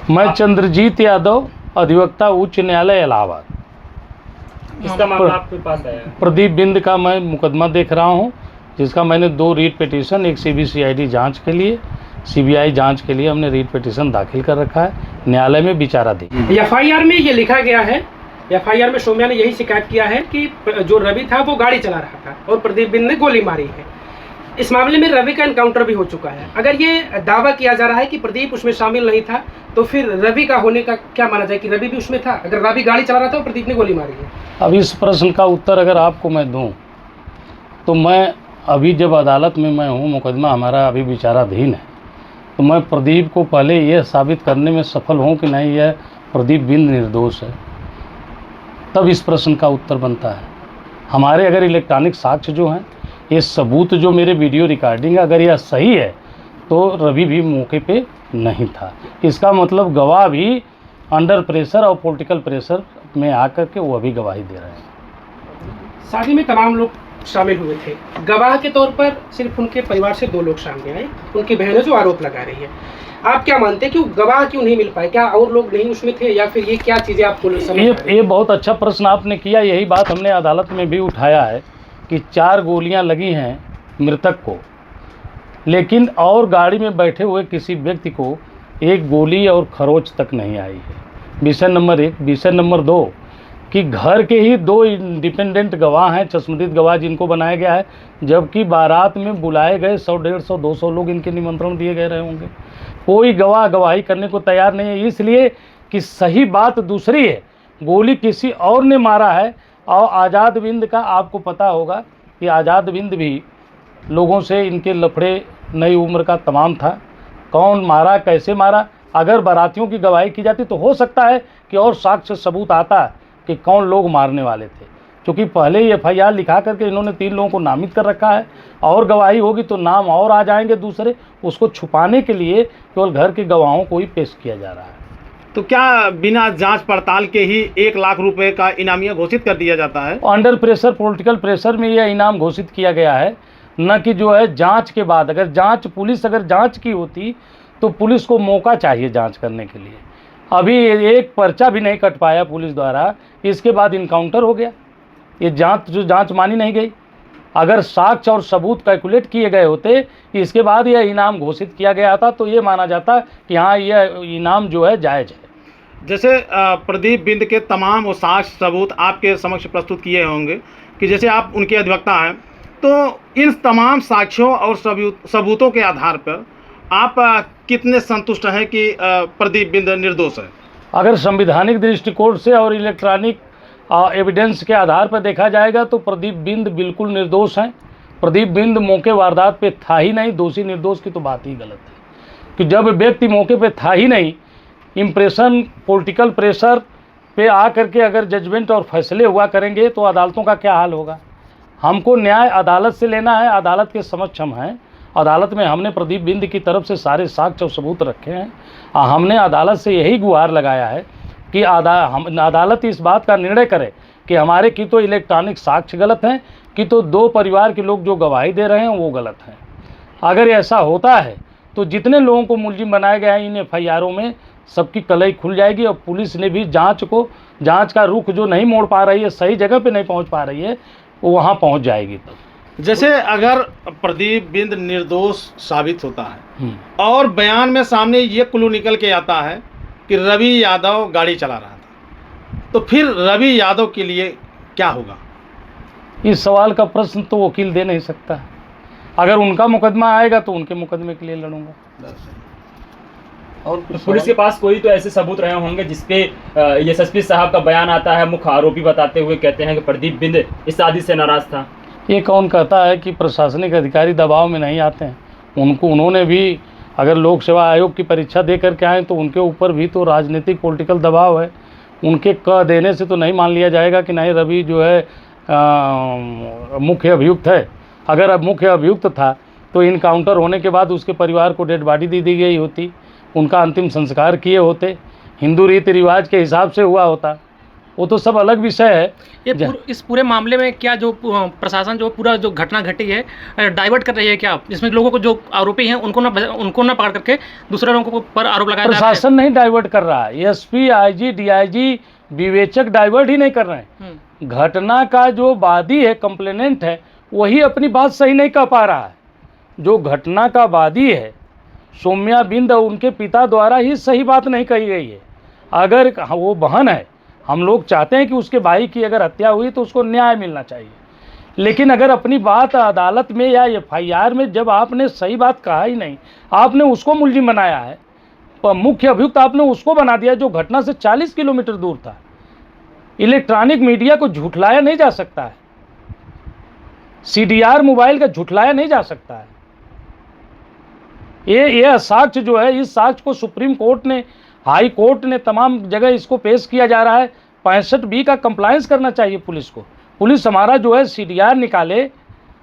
मैं चंद्रजीत यादव, अधिवक्ता, उच्च न्यायालय इलाहाबाद। इसका मामला आपके पास आया है? प्रदीप बिंद का मैं मुकदमा देख रहा हूं, जिसका मैंने 2 रीट पिटीशन, एक CBCID जांच के लिए, CBI जांच के लिए हमने रीट पिटीशन दाखिल कर रखा है, न्यायालय में विचाराधीन। FIR में ये लिखा गया है, FIR में सौम्या ने यही शिकायत किया है कि जो रवि था वो गाड़ी चला रहा था और प्रदीप बिंद ने गोली मारी है। इस मामले में रवि का एनकाउंटर भी हो चुका है। अगर ये दावा किया जा रहा है कि प्रदीप उसमें शामिल नहीं था, तो फिर रवि का होने का क्या माना जाए कि रवि भी उसमें था? अगर रवि गाड़ी चला रहा था और प्रदीप ने गोली मारी है। अब इस प्रश्न का उत्तर अगर आपको मैं दूं, तो मैं अभी जब अदालत में मैं हूं, मुकदमा हमारा अभी विचाराधीन है, तो मैं प्रदीप को पहले यह साबित करने में सफल हूं कि नहीं यह प्रदीप बिंद निर्दोष है, तब इस प्रश्न का उत्तर बनता है। हमारे अगर इलेक्ट्रॉनिक साक्ष्य जो हैं, ये सबूत जो मेरे वीडियो रिकॉर्डिंग अगर यह सही है, तो रवि भी मौके पे नहीं था। इसका मतलब गवाह भी अंडर प्रेशर और पॉलिटिकल प्रेशर में आकर के वो अभी गवाही दे रहे हैं। शादी में तमाम लोग शामिल हुए थे, गवाह के तौर पर सिर्फ उनके परिवार से 2 लोग सामने आए, उनकी बहन जो आरोप लगा रही है। आप क्या मानते हैं कि गवाह क्यों नहीं मिल पाए? क्या और लोग नहीं उसमें थे, या फिर ये क्या चीज़ें आपको समझ? ये बहुत अच्छा प्रश्न आपने किया। यही बात हमने अदालत में भी उठाया है कि 4 गोलियां लगी हैं मृतक को, लेकिन और गाड़ी में बैठे हुए किसी व्यक्ति को 1 गोली और खरोच तक नहीं आई है। विषय नंबर 1। विषय नंबर 2 कि घर के ही 2 इंडिपेंडेंट गवाह हैं, चश्मदीद गवाह, जिनको बनाया गया है, जबकि बारात में बुलाए गए 100, 150, 200 लोग इनके निमंत्रण दिए गए रहे होंगे। कोई गवाह गवाही करने को तैयार नहीं है, इसलिए कि सही बात दूसरी है, गोली किसी और ने मारा है। और आज़ाद बिंद का आपको पता होगा कि आज़ाद बिंद भी लोगों से इनके लफड़े नई उम्र का तमाम था। कौन मारा, कैसे मारा, अगर बारातियों की गवाही की जाती तो हो सकता है कि और साक्ष्य सबूत आता कि कौन लोग मारने वाले थे। क्योंकि पहले ही FIR लिखा करके इन्होंने 3 लोगों को नामित कर रखा है, और गवाही होगी तो नाम और आ जाएंगे दूसरे। उसको छुपाने के लिए केवल घर के गवाहों को ही पेश किया जा रहा है। तो क्या बिना जांच पड़ताल के ही 1 लाख रुपए का इनामिया घोषित कर दिया जाता है? अंडर प्रेशर, पॉलिटिकल प्रेशर में यह इनाम घोषित किया गया है, न कि जो है जांच के बाद। अगर जांच, पुलिस अगर जांच की होती तो पुलिस को मौका चाहिए जांच करने के लिए। अभी एक पर्चा भी नहीं कट पाया पुलिस द्वारा, इसके बाद इनकाउंटर हो गया। ये जांच मानी नहीं गई। अगर साक्ष्य और सबूत कैलकुलेट किए गए होते, इसके बाद यह इनाम घोषित किया गया था, तो ये माना जाता कि हाँ, यह इनाम जो है जायज़ है। जैसे प्रदीप बिंद के तमाम वो साक्ष्य सबूत आपके समक्ष प्रस्तुत किए होंगे कि जैसे आप उनके अधिवक्ता हैं, तो इन तमाम साक्ष्यों और सबूतों के आधार पर आप कितने संतुष्ट हैं कि प्रदीप बिंद निर्दोष है? अगर संवैधानिक दृष्टिकोण से और इलेक्ट्रॉनिक एविडेंस के आधार पर देखा जाएगा तो प्रदीप बिंद बिल्कुल निर्दोष हैं। प्रदीप बिंद मौके वारदात पे था ही नहीं। दोषी निर्दोष की तो बात ही गलत है कि जब व्यक्ति मौके पे था ही नहीं, इम्प्रेशन, पॉलिटिकल प्रेशर पे आ करके अगर जजमेंट और फैसले हुआ करेंगे तो अदालतों का क्या हाल होगा। हमको न्याय अदालत से लेना है, अदालत के समक्ष हम हैं। अदालत में हमने प्रदीप बिंद की तरफ से सारे साक्ष्य और सबूत रखे हैं। हमने अदालत से यही गुहार लगाया है कि अदालत इस बात का निर्णय करे कि हमारे की तो इलेक्ट्रॉनिक साक्ष्य गलत हैं, कि तो 2 परिवार के लोग जो गवाही दे रहे हैं वो गलत हैं। अगर ऐसा होता है तो जितने लोगों को मुलजिम बनाया गया है इन FIRों में, सबकी कलई खुल जाएगी। और पुलिस ने भी जांच का रुख जो नहीं मोड़ पा रही है, सही जगह पे नहीं पहुंच पा रही है, वो वहाँ पहुँच जाएगी। तब जैसे अगर प्रदीप बिंद निर्दोष साबित होता है और बयान में सामने ये क्लू निकल के आता है कि रवि यादव गाड़ी चला रहा था, तो फिर रवि यादव के लिए क्या होगा? इस सवाल का प्रश्न तो वकील दे नहीं सकता। अगर उनका मुकदमा आएगा तो उनके मुकदमे के लिए लड़ूंगा। और पुलिस के पास कोई तो ऐसे सबूत रहे होंगे जिसपे SSP साहब का बयान आता है, मुख्य आरोपी बताते हुए कहते हैं कि प्रदीप बिंद इस साजिश से नाराज था। ये कौन कहता है कि प्रशासनिक अधिकारी दबाव में नहीं आते हैं? उन्होंने भी अगर लोक सेवा आयोग की परीक्षा दे करके आए तो उनके ऊपर भी तो राजनीतिक पॉलिटिकल दबाव है। उनके कह देने से तो नहीं मान लिया जाएगा कि नहीं रवि जो है मुख्य अभियुक्त है। अगर अब मुख्य अभियुक्त था तो इनकाउंटर होने के बाद उसके परिवार को डेड बॉडी दी गई होती, उनका अंतिम संस्कार किए होते, हिंदू रीति रिवाज के हिसाब से हुआ होता। वो तो सब अलग विषय है। इस पूरे मामले में क्या जो प्रशासन जो पूरा जो घटना घटी है डाइवर्ट कर रही है क्या, इसमें लोगों को जो आरोपी हैं उनको ना पकड़ करके दूसरे लोगों पर आरोप लगाया जा रहा है? प्रशासन नहीं डाइवर्ट कर रहा है, एसपी, आईजी, डीआईजी, विवेचक डाइवर्ट ही नहीं कर रहे हैं। घटना का जो वादी है, कंप्लेनेंट है, वही अपनी बात सही नहीं कह पा रहा है। जो घटना का वादी है सौम्या बिंद, उनके पिता द्वारा ही सही बात नहीं कही गई है। अगर वो बहन है, हम लोग चाहते हैं कि उसके भाई की अगर हत्या हुई तो उसको न्याय मिलना चाहिए, लेकिन अगर अपनी बात अदालत में या एफआईआर में जब आपने सही बात कहा ही नहीं, आपने उसको मुलजिम बनाया है, मुख्य अभियुक्त आपने उसको बना दिया जो घटना से 40 किलोमीटर दूर था। इलेक्ट्रॉनिक मीडिया को झुठलाया नहीं जा सकता है, सीडीआर मोबाइल का झुठलाया नहीं जा सकता है। ये साक्ष्य जो है, इस साक्ष्य को सुप्रीम कोर्ट ने, हाई कोर्ट ने तमाम जगह इसको पेश किया जा रहा है। 65B का कंप्लायंस करना चाहिए पुलिस को। पुलिस हमारा जो है सीडीआर निकाले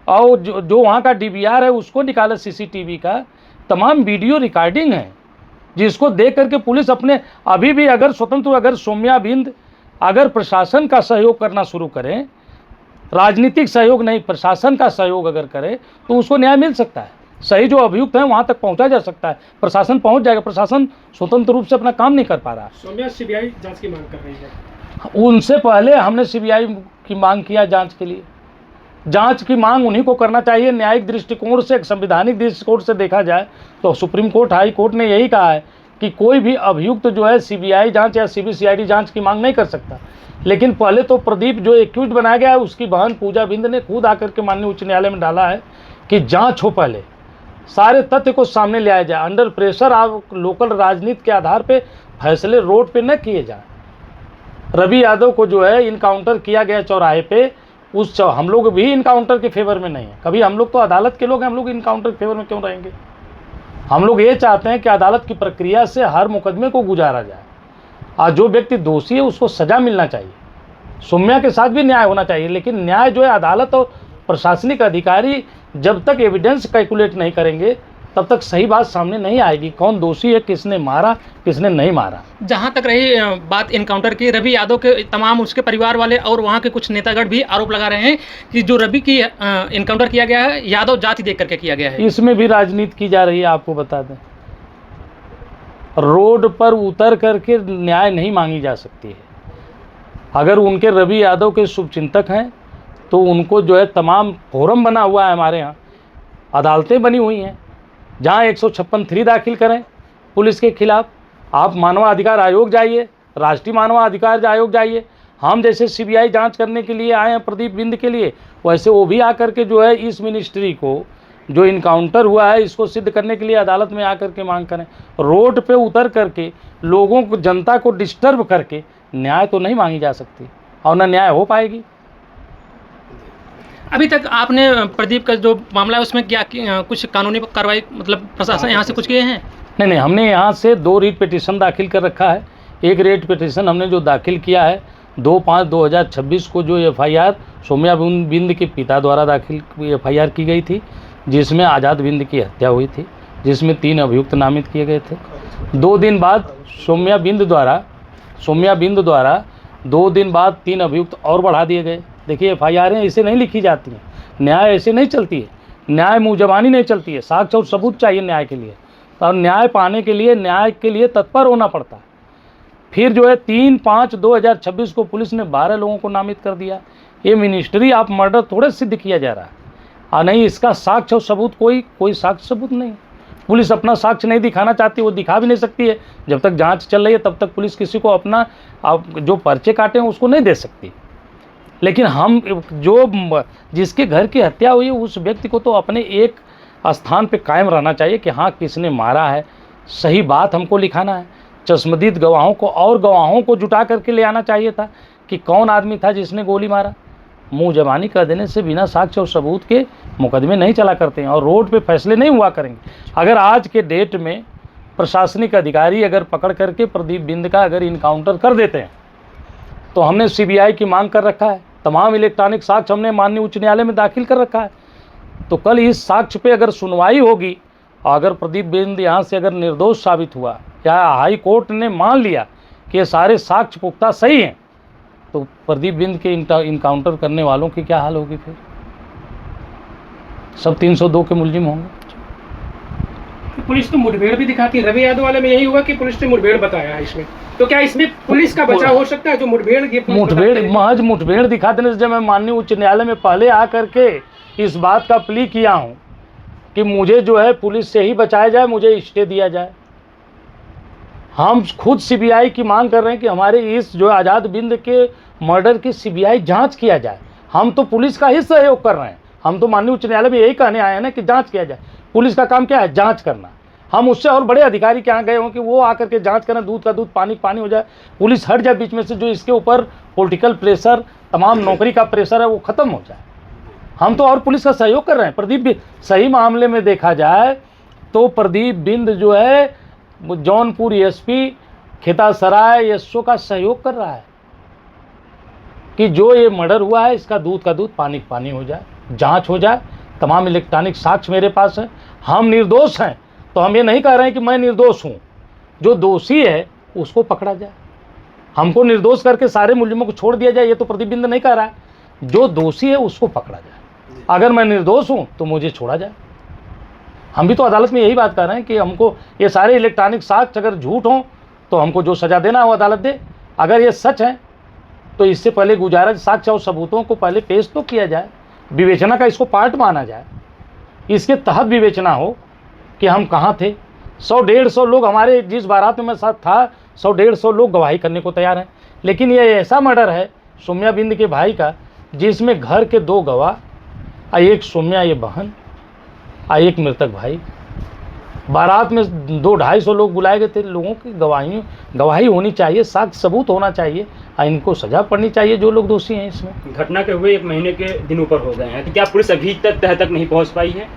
और जो वहाँ का डीवीआर है उसको निकाले, सीसीटीवी का तमाम वीडियो रिकॉर्डिंग है जिसको देख करके पुलिस अपने अभी भी अगर स्वतंत्र, अगर सौम्या बिंद अगर प्रशासन का सहयोग करना शुरू करें, राजनीतिक सहयोग नहीं, प्रशासन का सहयोग अगर करे तो उसको न्याय मिल सकता है। सही जो अभियुक्त हैं वहाँ तक पहुँचा जा सकता है, प्रशासन पहुँच जाएगा। प्रशासन स्वतंत्र रूप से अपना काम नहीं कर पा रहा। सौम्या सीबीआई जांच की मांग कर रही है। उनसे पहले हमने सीबीआई की मांग किया जांच के लिए। जांच की मांग उन्हीं को करना चाहिए। न्यायिक दृष्टिकोण से, एक संवैधानिक दृष्टिकोण से देखा जाए तो सुप्रीम कोर्ट, हाई कोर्ट ने यही कहा है कि कोई भी अभियुक्त जो है सीबीआई जांच या सीबीसीआईडी जांच की मांग नहीं कर सकता। लेकिन पहले तो प्रदीप जो एक्यूज बनाया गया है, उसकी बहन पूजा बिंद ने खुद आकर के माननीय उच्च न्यायालय में डाला है कि जांच हो, पहले सारे तथ्य को सामने ले आया जाए। अंडर प्रेशर आप लोकल राजनीति के आधार पे फैसले रोड पे न किए जाए। रवि यादव को जो है इनकाउंटर किया गया चौराहे पे, हम लोग भी इनकाउंटर के फेवर में नहीं है। कभी हम लोग तो अदालत के लोग हैं, हम लोग इनकाउंटर के फेवर में क्यों रहेंगे? हम लोग ये चाहते हैं कि अदालत की प्रक्रिया से हर मुकदमे को गुजारा जाए और जो व्यक्ति दोषी है उसको सजा मिलना चाहिए। सौम्या के साथ भी न्याय होना चाहिए, लेकिन न्याय जो है अदालत और प्रशासनिक अधिकारी जब तक एविडेंस कैलकुलेट नहीं करेंगे तब तक सही बात सामने नहीं आएगी, कौन दोषी है, किसने मारा, किसने नहीं मारा। जहां तक रही बात इनकाउंटर की, रवि यादव के तमाम उसके परिवार वाले और वहां के कुछ नेतागण भी आरोप लगा रहे हैं कि जो रवि की इनकाउंटर किया गया है यादव जाति देख करके किया गया है। इसमें भी राजनीति की जा रही है। आपको बता दें, रोड पर उतर करके न्याय नहीं मांगी जा सकती है। अगर उनके रवि यादव के शुभचिंतक हैं तो उनको जो है तमाम फोरम बना हुआ है, हमारे यहाँ अदालतें बनी हुई हैं जहाँ 156(3) दाखिल करें पुलिस के खिलाफ। आप मानवाधिकार आयोग जाइए, राष्ट्रीय मानवाधिकार आयोग जाइए। हम जैसे सीबीआई जांच करने के लिए आए हैं प्रदीप बिंद के लिए, वैसे वो भी आकर के जो है इस मिनिस्ट्री को, जो इनकाउंटर हुआ है, इसको सिद्ध करने के लिए अदालत में आकर के मांग करें। रोड पे उतर करके लोगों को, जनता को डिस्टर्ब करके न्याय तो नहीं मांगी जा सकती और न न्याय हो पाएगी। अभी तक आपने प्रदीप का जो मामला है उसमें क्या कुछ कानूनी कार्रवाई, मतलब प्रशासन यहाँ से कुछ किए हैं? नहीं, हमने यहाँ से 2 रिट पिटीशन दाखिल कर रखा है। एक रिट पिटीशन हमने जो दाखिल किया है 2/5/2026 को, जो एफआईआर सौम्या बिंद के पिता द्वारा दाखिल एफआईआर की गई थी, जिसमें आज़ाद बिंद की हत्या हुई थी, जिसमें 3 अभियुक्त नामित किए गए थे। 2 दिन बाद सौम्या बिंद द्वारा 2 दिन बाद 3 अभियुक्त और बढ़ा दिए गए। देखिए, एफआईआरें ऐसे नहीं लिखी जाती हैं, न्याय ऐसे नहीं चलती है, न्याय मुँह ज़बानी नहीं चलती है। साक्ष्य और सबूत चाहिए न्याय के लिए, और न्याय पाने के लिए न्याय के लिए तत्पर होना पड़ता है। फिर जो है 3/5/2026 को पुलिस ने 12 लोगों को नामित कर दिया। ये मिनिस्ट्री आप मर्डर थोड़े सिद्ध किया जा रहा है, और नहीं इसका साक्ष्य और सबूत, कोई साक्ष्य सबूत नहीं। पुलिस अपना साक्ष्य नहीं दिखाना चाहती, वो दिखा भी नहीं सकती है। जब तक जांच चल रही है तब तक पुलिस किसी को अपना जो पर्चे काटे हैं उसको नहीं दे सकती। लेकिन हम जिसके घर की हत्या हुई है उस व्यक्ति को तो अपने एक स्थान पे कायम रहना चाहिए कि हाँ, किसने मारा है, सही बात हमको लिखाना है। चश्मदीद गवाहों को और गवाहों को जुटा करके ले आना चाहिए था कि कौन आदमी था जिसने गोली मारा। मुँह जबानी कर देने से बिना साक्ष्य और सबूत के मुकदमे नहीं चला करते हैं और रोड पे फैसले नहीं हुआ करेंगे। अगर आज के डेट में प्रशासनिक अधिकारी अगर पकड़ करके प्रदीप बिंद का अगर इनकाउंटर कर देते हैं तो हमने सीबीआई की मांग कर रखा है। तमाम इलेक्ट्रॉनिक साक्ष्य हमने माननीय उच्च न्यायालय में दाखिल कर रखा है। तो कल इस साक्ष्य पे अगर सुनवाई होगी, अगर प्रदीप बिंद यहाँ से अगर निर्दोष साबित हुआ या हाई कोर्ट ने मान लिया कि ये सारे साक्ष्य पुख्ता सही हैं, तो प्रदीप बिंद के इनकाउंटर करने वालों की क्या हाल होगी फिर? सब 302 के मुलजिम होंगे। पुलिस तो मुठभेड़ भी दिखाती है, रवि यादव वाले में यही हुआ कि पुलिस ने मुठभेड़ बताया है इसमें, तो क्या इसमें पुलिस का बचाव हो सकता है? जो मुठभेड़ महज मुठभेड़ दिखा देने से, जब मैं माननीय उच्च न्यायालय में पहले आकर के इस बात का प्ली किया हूँ कि मुझे जो है पुलिस से ही बचाया जाए, मुझे स्टे दिया जाए। हम खुद सीबीआई की मांग कर रहे हैं कि हमारे इस जो आज़ाद बिंद के मर्डर की सीबीआई जांच किया जाए। हम तो पुलिस का ही सहयोग कर रहे हैं, हम तो माननीय उच्च न्यायालय में यही कहने आए हैं ना कि जांच किया जाए। पुलिस का काम क्या है? जांच करना। हम उससे और बड़े अधिकारी के यहाँ गए हों कि वो आकर के जांच करें, दूध का दूध पानी पानी हो जाए, पुलिस हट जाए बीच में से, जो इसके ऊपर पॉलिटिकल प्रेशर, तमाम नौकरी का प्रेशर है वो ख़त्म हो जाए। हम तो और पुलिस का सहयोग कर रहे हैं। प्रदीप बिंद, सही मामले में देखा जाए तो प्रदीप बिंद जो है जौनपुर एसपी खितासराय एसओ का सहयोग कर रहा है कि जो ये मर्डर हुआ है इसका दूध का दूध पानी पानी हो जाए, जांच हो जाए। तमाम इलेक्ट्रॉनिक साक्ष्य मेरे पास हैं, हम निर्दोष हैं। तो हम ये नहीं कह रहे हैं कि मैं निर्दोष हूँ, जो दोषी है उसको पकड़ा जाए। हमको निर्दोष करके सारे मुलजिमों को छोड़ दिया जाए, ये तो प्रदीप बिंद नहीं कह रहा है। जो दोषी है उसको पकड़ा जाए। अगर मैं निर्दोष हूँ तो मुझे छोड़ा जाए। हम भी तो अदालत में यही बात कर रहे हैं कि हमको ये सारे इलेक्ट्रॉनिक साक्ष्य अगर झूठ हों तो हमको जो सज़ा देना हो अदालत दे। अगर ये सच है तो इससे पहले गुजारा साक्ष्य और सबूतों को पहले पेश तो किया जाए, विवेचना का इसको पार्ट माना जाए, इसके तहत विवेचना हो कि हम कहाँ थे। 100-150 लोग हमारे जिस बारात में मैं साथ था, 100-150 लोग गवाही करने को तैयार हैं। लेकिन ये ऐसा मर्डर है सौम्या बिंद के भाई का जिसमें घर के 2 गवाह, एक सौम्या ये बहन, एक मृतक भाई। बारात में 200-250 लोग बुलाए गए थे। लोगों की गवाही होनी चाहिए, साक्ष्य सबूत होना चाहिए, इनको सजा पड़नी चाहिए जो लोग दोषी हैं इसमें। घटना के हुए 1 महीने के दिन ऊपर हो गए हैं, तो क्या पुलिस अभी तह तक नहीं पहुंच पाई है?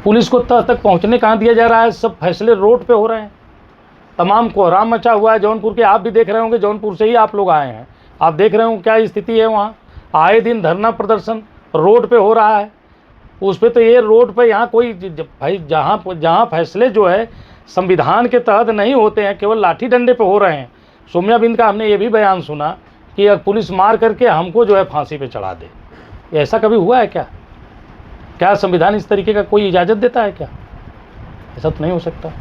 पुलिस को तह तक पहुंचने कहाँ दिया जा रहा है? सब फैसले रोड पे हो रहे हैं। तमाम कोहराम मचा हुआ है जौनपुर के। आप भी देख रहे होंगे, जौनपुर से ही आप लोग आए हैं, आप देख रहे हो क्या स्थिति है वहाँ। आए दिन धरना प्रदर्शन रोड पे हो रहा है। उस पर तो ये रोड पे यहाँ कोई भाई जहाँ फैसले जो है संविधान के तहत नहीं होते हैं, केवल लाठी डंडे पे हो रहे हैं। सौम्या बिंद का हमने ये भी बयान सुना कि पुलिस मार करके हमको जो है फांसी पे चढ़ा दे। ऐसा कभी हुआ है क्या? क्या संविधान इस तरीके का कोई इजाज़त देता है क्या? ऐसा तो नहीं हो सकता।